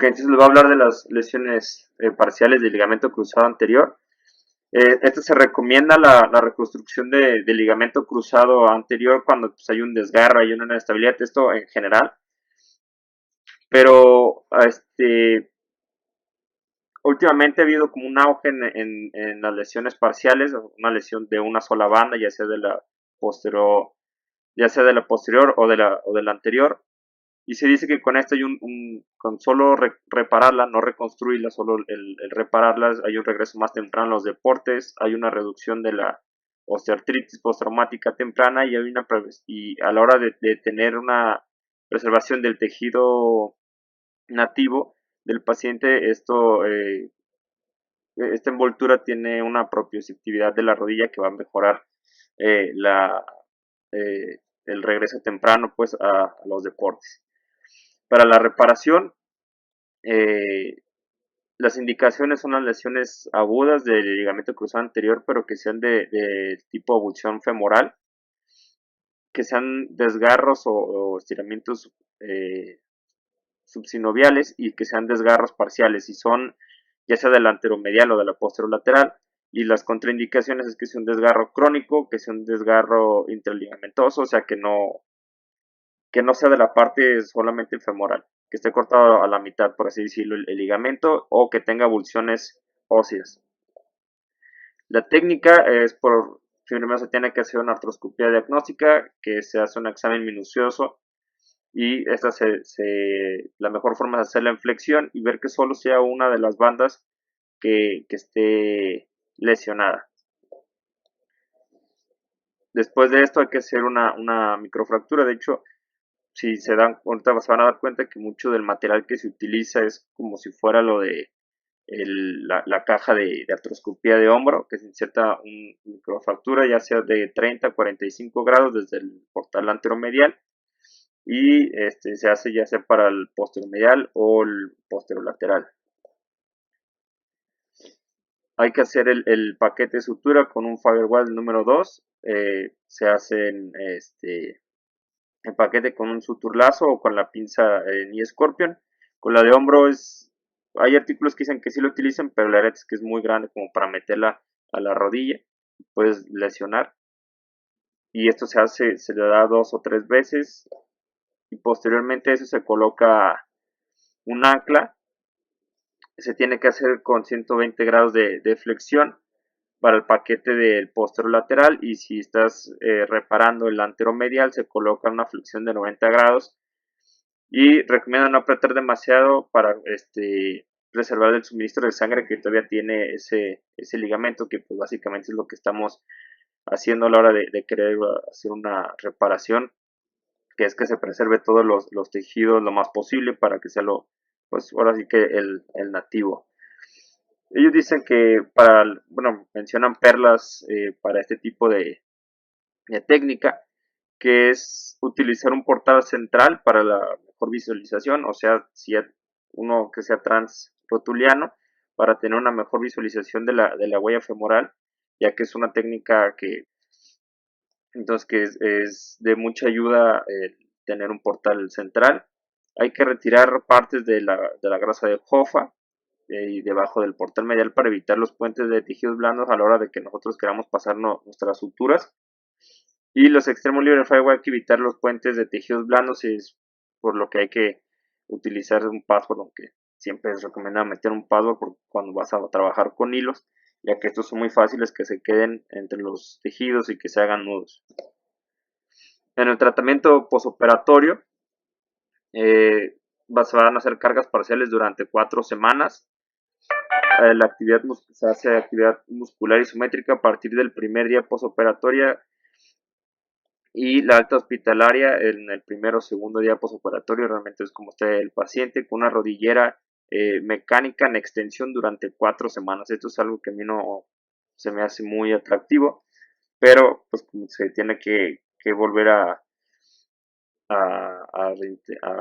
Ok, entonces les voy a hablar de las lesiones parciales del ligamento cruzado anterior. Esta se recomienda la reconstrucción de ligamento cruzado anterior cuando pues, hay un desgarro, hay una inestabilidad, esto en general. Pero últimamente ha habido como un auge en las lesiones parciales, una lesión de una sola banda, ya sea de la posterior, ya sea de la posterior o de la anterior. Y se dice que con esto hay con solo repararla, no reconstruirla, solo el repararlas, hay un regreso más temprano en los deportes, hay una reducción de la osteoartritis postraumática temprana y, y a la hora de tener una preservación del tejido nativo del paciente, esta envoltura tiene una propioceptividad de la rodilla que va a mejorar eh, la, el regreso temprano pues a los deportes. Para la reparación, eh, las indicaciones son las lesiones agudas del ligamento cruzado anterior, pero que sean de tipo abulsión femoral, que sean desgarros o estiramientos subsinoviales y que sean desgarros parciales, y son ya sea del anteromedial o de la posterolateral. Y las contraindicaciones es que sea un desgarro crónico, que sea un desgarro interligamentoso, o sea que no sea de la parte solamente femoral, que esté cortado a la mitad, por así decirlo, el ligamento, o que tenga avulsiones óseas. La técnica es primero se tiene que hacer una artroscopía diagnóstica, que se hace un examen minucioso, y la mejor forma es hacer la inflexión y ver que solo sea una de las bandas que esté lesionada. Después de esto hay que hacer una microfractura. De hecho, si ahorita se van a dar cuenta que mucho del material que se utiliza es como si fuera lo de la caja de artroscopía de hombro, que se inserta una microfractura ya sea de 30 a 45 grados desde el portal anteromedial, y se hace ya sea para el posteromedial o el posterolateral. Hay que hacer el paquete de sutura con un firewall número 2. Se hace el paquete con un suturlazo o con la pinza ni Scorpion. Con la de hombro hay artículos que dicen que sí lo utilizan, pero la verdad es que es muy grande como para meterla a la rodilla, puedes lesionar. Y esto se le da 2 o 3 veces, y posteriormente a eso se coloca un ancla. Se tiene que hacer con 120 grados de flexión para el paquete del posterolateral, y si estás reparando el anteromedial se coloca una flexión de 90 grados, y recomiendo no apretar demasiado para preservar el suministro de sangre que todavía tiene ese ligamento, que pues básicamente es lo que estamos haciendo a la hora de querer hacer una reparación, que es que se preserve todos los tejidos lo más posible para que sea pues ahora sí que el nativo. Ellos dicen que bueno, mencionan perlas para este tipo de técnica, que es utilizar un portal central para la mejor visualización, o sea, si uno que sea transrotuliano, para tener una mejor visualización de la huella femoral, ya que es una técnica entonces que es de mucha ayuda tener un portal central. Hay que retirar partes de la grasa de Hoffa y debajo del portal medial para evitar los puentes de tejidos blandos a la hora de que nosotros queramos pasar nuestras suturas. Y los extremos libres de firewall hay que evitar los puentes de tejidos blandos, y es por lo que hay que utilizar un password, aunque siempre es recomendable meter un password cuando vas a trabajar con hilos, ya que estos son muy fáciles que se queden entre los tejidos y que se hagan nudos. En el tratamiento posoperatorio se van a hacer cargas parciales durante 4 semanas. Se hace actividad muscular isométrica a partir del primer día posoperatoria, y la alta hospitalaria en el primero o segundo día posoperatorio. Realmente es como esté el paciente con una rodillera mecánica en extensión durante 4 semanas. Esto es algo que a mí no se me hace muy atractivo, pero pues se tiene que volver a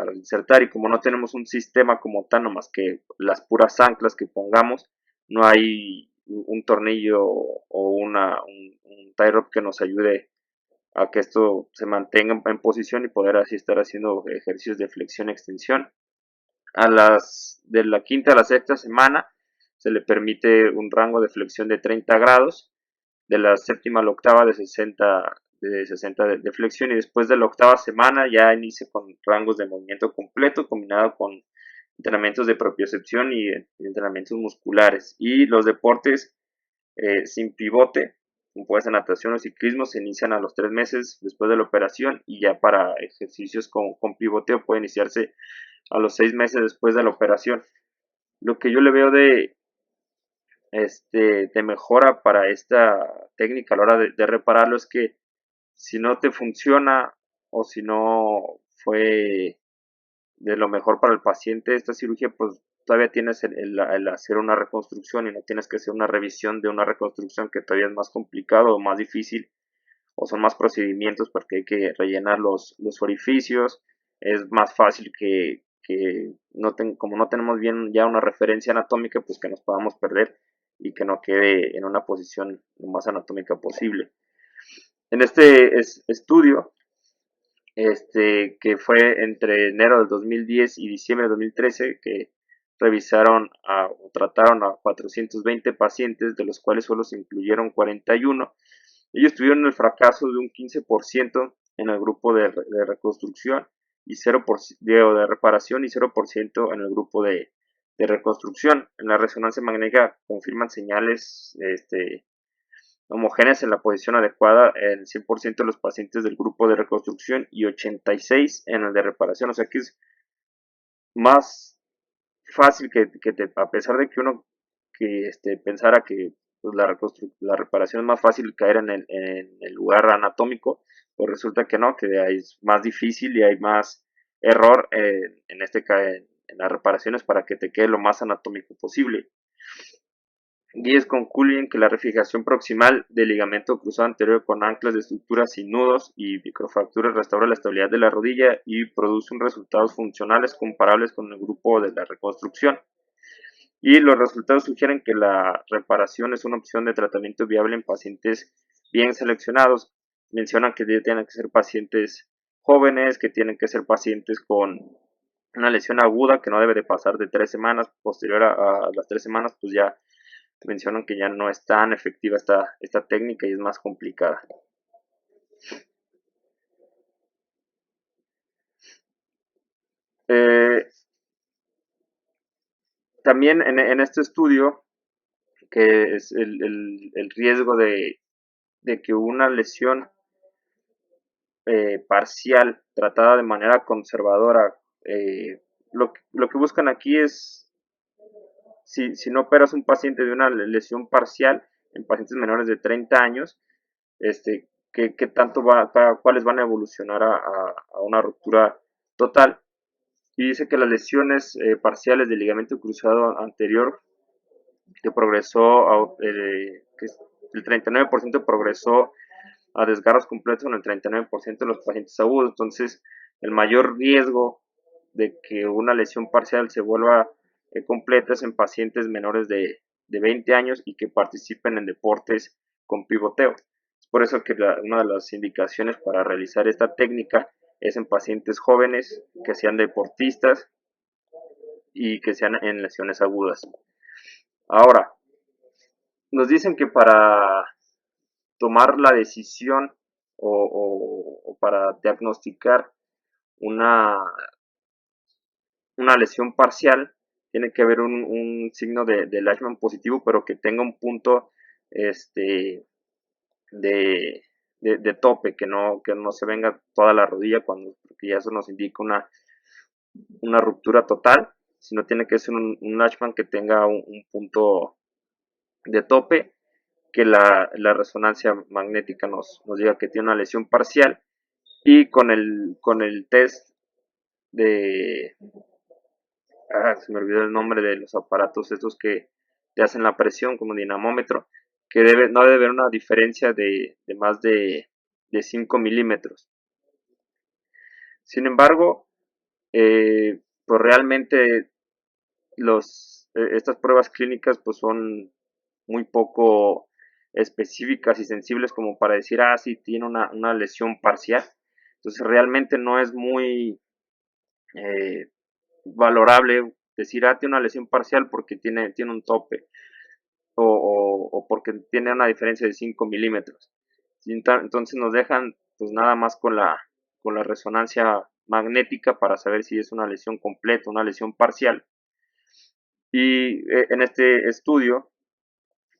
reinsertar, y como no tenemos un sistema como tal, nomás que las puras anclas que pongamos, no hay un tornillo o un tie rod que nos ayude a que esto se mantenga en posición y poder así estar haciendo ejercicios de flexión y extensión. De la quinta a la sexta semana se le permite un rango de flexión de 30 grados, de la séptima a la octava de 60 de flexión, y después de la octava semana ya inicia con rangos de movimiento completo combinado con entrenamientos de propiocepción y entrenamientos musculares. Y los deportes sin pivote, como puede ser natación o ciclismo, se inician a los 3 meses después de la operación, y ya para ejercicios con pivoteo puede iniciarse a los 6 meses después de la operación. Lo que yo le veo de mejora para esta técnica a la hora de repararlo es que si no te funciona o si no fue de lo mejor para el paciente esta cirugía, pues todavía tienes el hacer una reconstrucción, y no tienes que hacer una revisión de una reconstrucción que todavía es más complicado o más difícil, o son más procedimientos porque hay que rellenar los orificios. Es más fácil que como no tenemos bien ya una referencia anatómica, pues que nos podamos perder y que no quede en una posición lo más anatómica posible. En este estudio, que fue entre enero del 2010 y diciembre del 2013, que o trataron a 420 pacientes, de los cuales solo se incluyeron 41. Ellos tuvieron el fracaso de un 15% en el grupo de reconstrucción y 0% de reparación, y 0% en el grupo de reconstrucción. En la resonancia magnética confirman señales homogéneas en la posición adecuada en 100% de los pacientes del grupo de reconstrucción y 86 en el de reparación. O sea que es más fácil a pesar de que uno pensara que pues, la reparación es más fácil caer en el lugar anatómico, pues resulta que no, que es más difícil y hay más error en las reparaciones para que te quede lo más anatómico posible. Guías concluyen que la refrigeración proximal del ligamento cruzado anterior con anclas de estructuras sin nudos y microfracturas restaura la estabilidad de la rodilla y produce resultados funcionales comparables con el grupo de la reconstrucción. Y los resultados sugieren que la reparación es una opción de tratamiento viable en pacientes bien seleccionados. Mencionan que tienen que ser pacientes jóvenes, que tienen que ser pacientes con una lesión aguda que no debe de pasar de 3 semanas. Posterior a las 3 semanas, pues ya mencionan que ya no es tan efectiva esta técnica y es más complicada. Eh, También en este estudio, que es el riesgo de que una lesión parcial tratada de manera conservadora, lo que buscan aquí es, si no operas un paciente de una lesión parcial en pacientes menores de 30 años, qué tanto cuáles van a evolucionar a una ruptura total. Y dice que las lesiones parciales del ligamento cruzado anterior que que el 39% progresó a desgarros completos en el 39% de los pacientes agudos. Entonces, el mayor riesgo de que una lesión parcial se vuelva completa es en pacientes menores de 20 años y que participen en deportes con pivoteo. Es por eso que una de las indicaciones para realizar esta técnica es en pacientes jóvenes que sean deportistas y que sean en lesiones agudas. Ahora, nos dicen que para tomar la decisión o para diagnosticar una, una lesión parcial, tiene que haber un signo de Leishman positivo, pero que tenga un punto este, de, de tope, que no se venga toda la rodilla, porque ya eso nos indica una ruptura total, sino tiene que ser un Leishman que tenga un punto de tope, que la resonancia magnética nos diga que tiene una lesión parcial, y con el test de... se me olvidó el nombre de los aparatos estos que te hacen la presión como dinamómetro, que no debe haber una diferencia de más de 5 milímetros. Sin embargo, pues realmente estas pruebas clínicas pues son muy poco específicas y sensibles como para decir, sí, tiene una lesión parcial. Entonces realmente no es muy valorable decir, tiene una lesión parcial porque tiene un tope o porque tiene una diferencia de 5 milímetros. Entonces nos dejan pues nada más con la resonancia magnética para saber si es una lesión completa, una lesión parcial. Y en este estudio,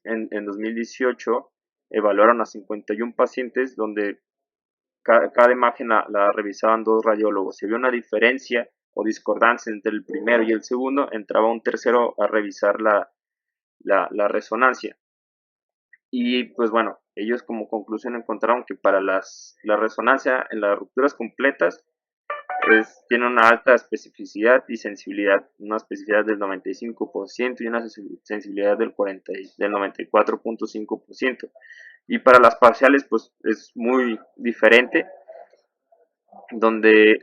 en 2018, evaluaron a 51 pacientes donde cada imagen la revisaban dos radiólogos. Si había una diferencia o discordancia entre el primero y el segundo, entraba un tercero a revisar la resonancia. Y pues bueno, ellos como conclusión encontraron que para la resonancia en las rupturas completas tiene una alta especificidad y sensibilidad, una especificidad del 95% y una sensibilidad del 94.5%. Y para las parciales pues es muy diferente, donde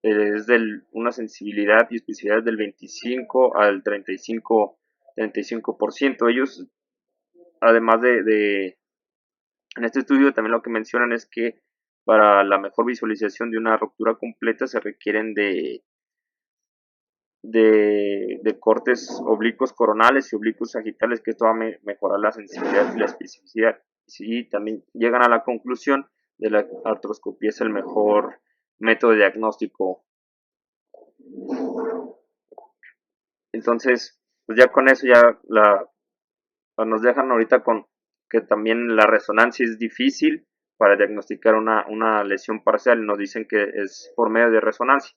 es una sensibilidad y especificidad del 25 al 35%. Ellos, además en este estudio también lo que mencionan es que para la mejor visualización de una ruptura completa se requieren de cortes oblicuos coronales y oblicuos sagittales, que esto va a mejorar la sensibilidad y la especificidad. Sí, también llegan a la conclusión de la artroscopía es el mejor método de diagnóstico. Entonces, pues ya con eso nos dejan ahorita con que también la resonancia es difícil para diagnosticar una lesión parcial. Nos dicen que es por medio de resonancia.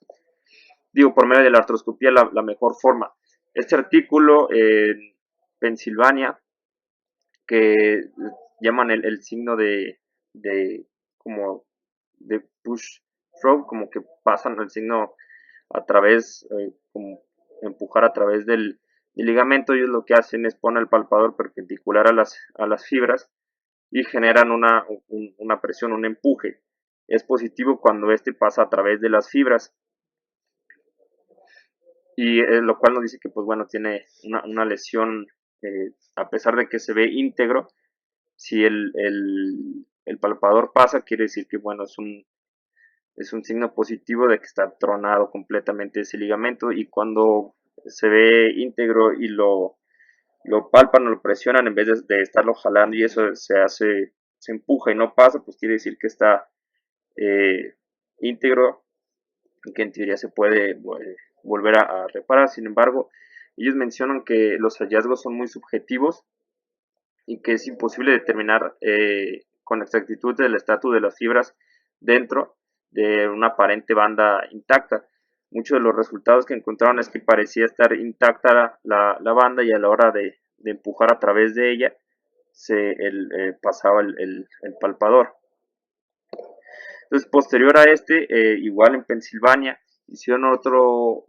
Digo, por medio de la artroscopía la mejor forma. Este artículo en Pensilvania, que llaman el signo de como de push through, como que pasan el signo a través, como empujar a través del ligamento. Ellos lo que hacen es poner el palpador perpendicular a las fibras y generan una presión, un empuje. Es positivo cuando este pasa a través de las fibras, y lo cual nos dice que pues bueno, tiene una lesión, a pesar de que se ve íntegro. Si el palpador pasa, quiere decir que bueno, es un signo positivo de que está tronado completamente ese ligamento, y cuando se ve íntegro y lo palpan o lo presionan en vez de estarlo jalando y eso se empuja y no pasa, pues quiere decir que está eh, íntegro y que en teoría se puede volver a reparar. Sin embargo, ellos mencionan que los hallazgos son muy subjetivos y que es imposible determinar con exactitud el estatus de las fibras dentro de una aparente banda intacta. Muchos de los resultados que encontraron es que parecía estar intacta la banda, y a la hora de empujar a través de ella pasaba el palpador. Entonces, posterior a igual en Pensilvania, hicieron otro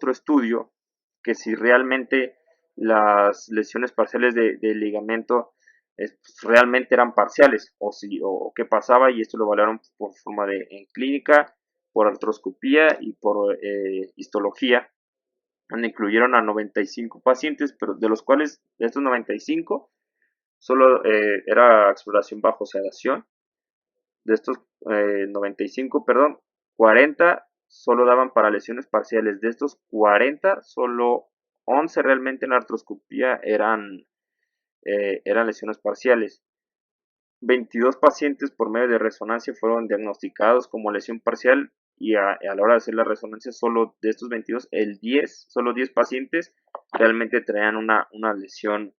estudio que si realmente las lesiones parciales de ligamento pues, realmente eran parciales, o qué pasaba, y esto lo evaluaron por forma en clínica, por artroscopía y por histología, donde incluyeron a 95 pacientes, pero de los cuales de estos 95 solo era exploración bajo sedación. De estos 95, perdón, 40 solo daban para lesiones parciales. De estos 40, solo 11 realmente en la artroscopía eran lesiones parciales. 22 pacientes por medio de resonancia fueron diagnosticados como lesión parcial, y a la hora de hacer la resonancia, solo de estos 22, solo 10 pacientes realmente traían una lesión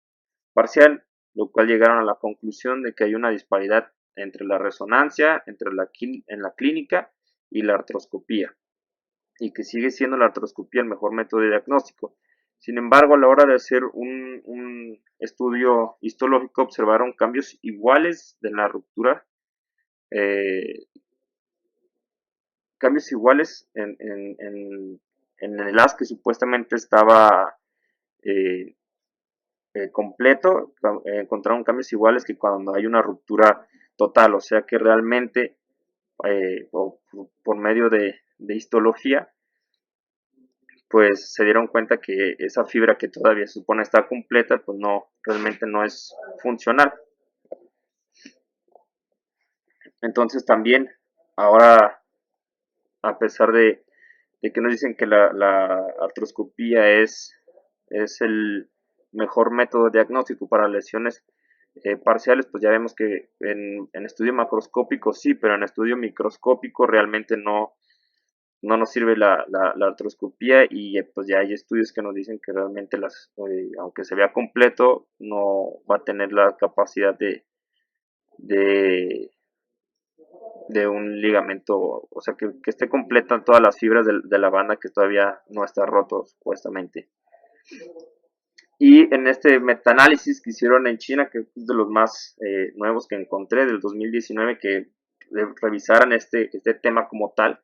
parcial, lo cual llegaron a la conclusión de que hay una disparidad entre la resonancia, en la clínica y la artroscopía, y que sigue siendo la artroscopía el mejor método de diagnóstico. Sin embargo, a la hora de hacer un estudio histológico, observaron cambios iguales de la ruptura, eh, cambios iguales en el haz que supuestamente estaba eh, completo. Encontraron cambios iguales que cuando hay una ruptura total, o sea que realmente por medio de histología pues se dieron cuenta que esa fibra que todavía se supone está completa pues no, realmente no es funcional. Entonces también ahora, a pesar de que nos dicen que la artroscopía es el mejor método diagnóstico para lesiones parciales, pues ya vemos que en estudio macroscópico sí, pero en estudio microscópico realmente no nos sirve la artroscopía y pues ya hay estudios que nos dicen que realmente aunque se vea completo, no va a tener la capacidad de, de un ligamento, o sea, que esté completa todas las fibras de la banda que todavía no está roto, supuestamente. Y en este metaanálisis que hicieron en China, que es de los más nuevos que encontré, del 2019, que revisaran este tema como tal,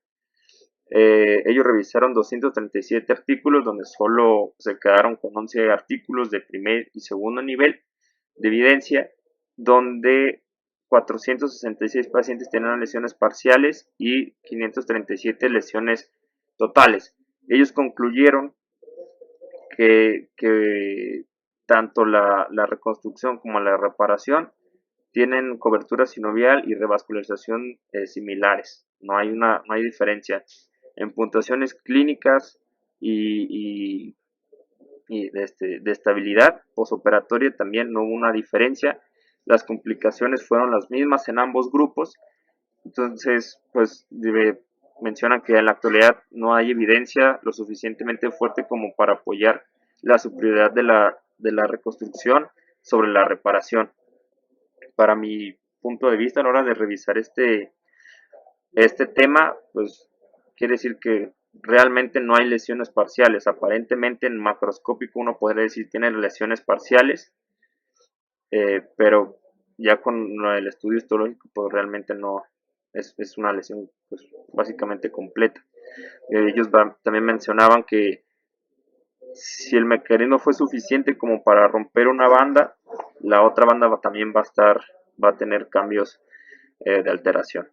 ellos revisaron 237 artículos, donde solo se quedaron con 11 artículos de primer y segundo nivel de evidencia, donde 466 pacientes tenían lesiones parciales y 537 lesiones totales. Ellos concluyeron que tanto la reconstrucción como la reparación tienen cobertura sinovial y revascularización similares. No hay diferencia. En puntuaciones clínicas y, y de estabilidad posoperatoria también no hubo una diferencia. Las complicaciones fueron las mismas en ambos grupos. Entonces, pues mencionan que en la actualidad no hay evidencia lo suficientemente fuerte como para apoyar la superioridad de la reconstrucción sobre la reparación. Para mi punto de vista, a la hora de revisar este tema, pues quiere decir que realmente no hay lesiones parciales. Aparentemente en macroscópico uno podría decir tiene lesiones parciales, pero ya con el estudio histológico pues realmente no es una lesión pues, básicamente completa. Ellos también mencionaban que si el mecanismo fue suficiente como para romper una banda, la otra banda también va a tener cambios de alteración.